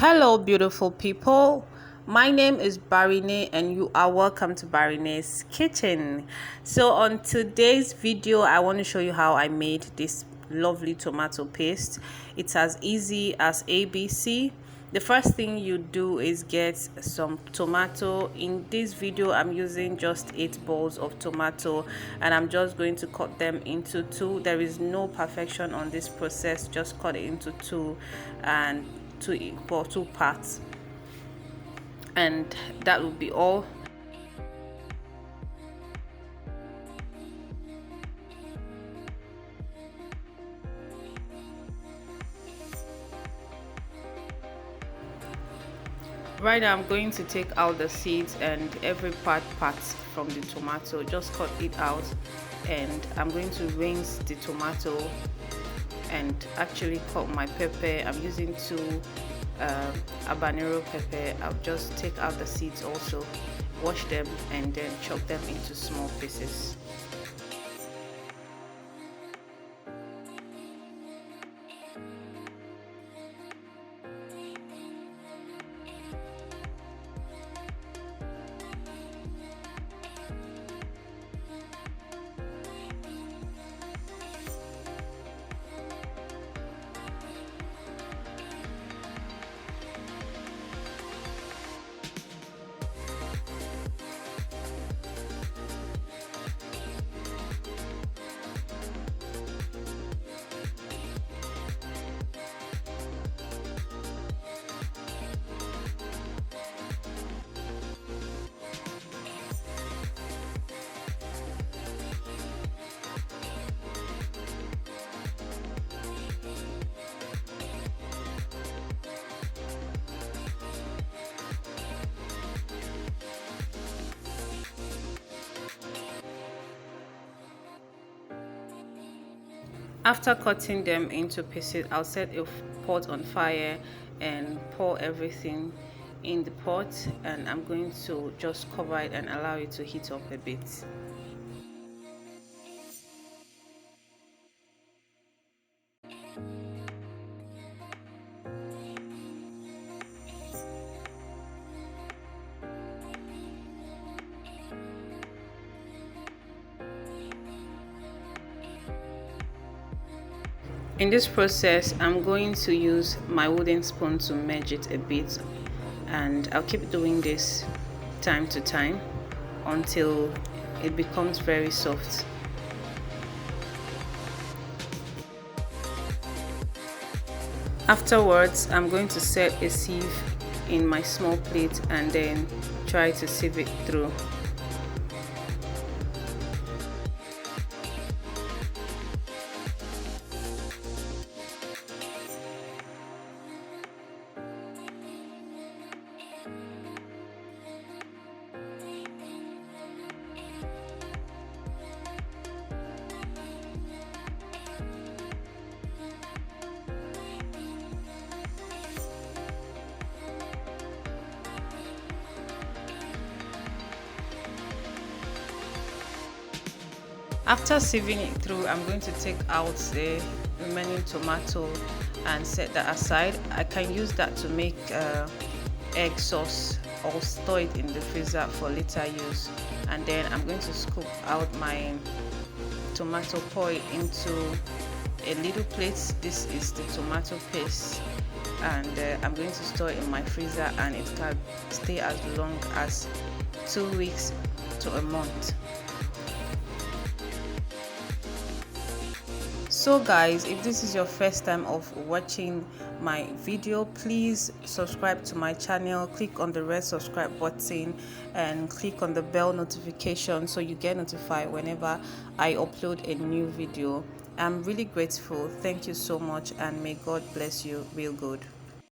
Hello, beautiful people. My name is Barine, and you are welcome to Barine's Kitchen. So, on today's video, I want to show you how I made this lovely tomato paste. It's as easy as ABC. The first thing you do is get some tomato. In this video, I'm using just 8 balls of tomato, and I'm just going to cut them into two. There is no perfection on this process, just cut it into two and two parts, and that will be all. Right now I'm going to take out the seeds and every part from the tomato, just cut it out, and I'm going to rinse the tomato and actually cut my pepper. I'm using two habanero pepper. I'll just take out the seeds also, wash them, and then chop them into small pieces. After cutting them into pieces, I'll set a pot on fire and pour everything in the pot, and I'm going to just cover it and allow it to heat up a bit. In this process, I'm going to use my wooden spoon to merge it a bit, and I'll keep doing this time to time until it becomes very soft. Afterwards, I'm going to set a sieve in my small plate and then try to sieve it through. After sieving it through, I'm going to take out the remaining tomato and set that aside. I can use that to make egg sauce or store it in the freezer for later use. And then I'm going to scoop out my tomato, pour it into a little plate. This is the tomato paste, and I'm going to store it in my freezer, and it can stay as long as 2 weeks to a month. So guys, if this is your first time of watching my video, please subscribe to my channel, click on the red subscribe button and click on the bell notification so you get notified whenever I upload a new video. I'm really grateful. Thank you so much, and may God bless you real good.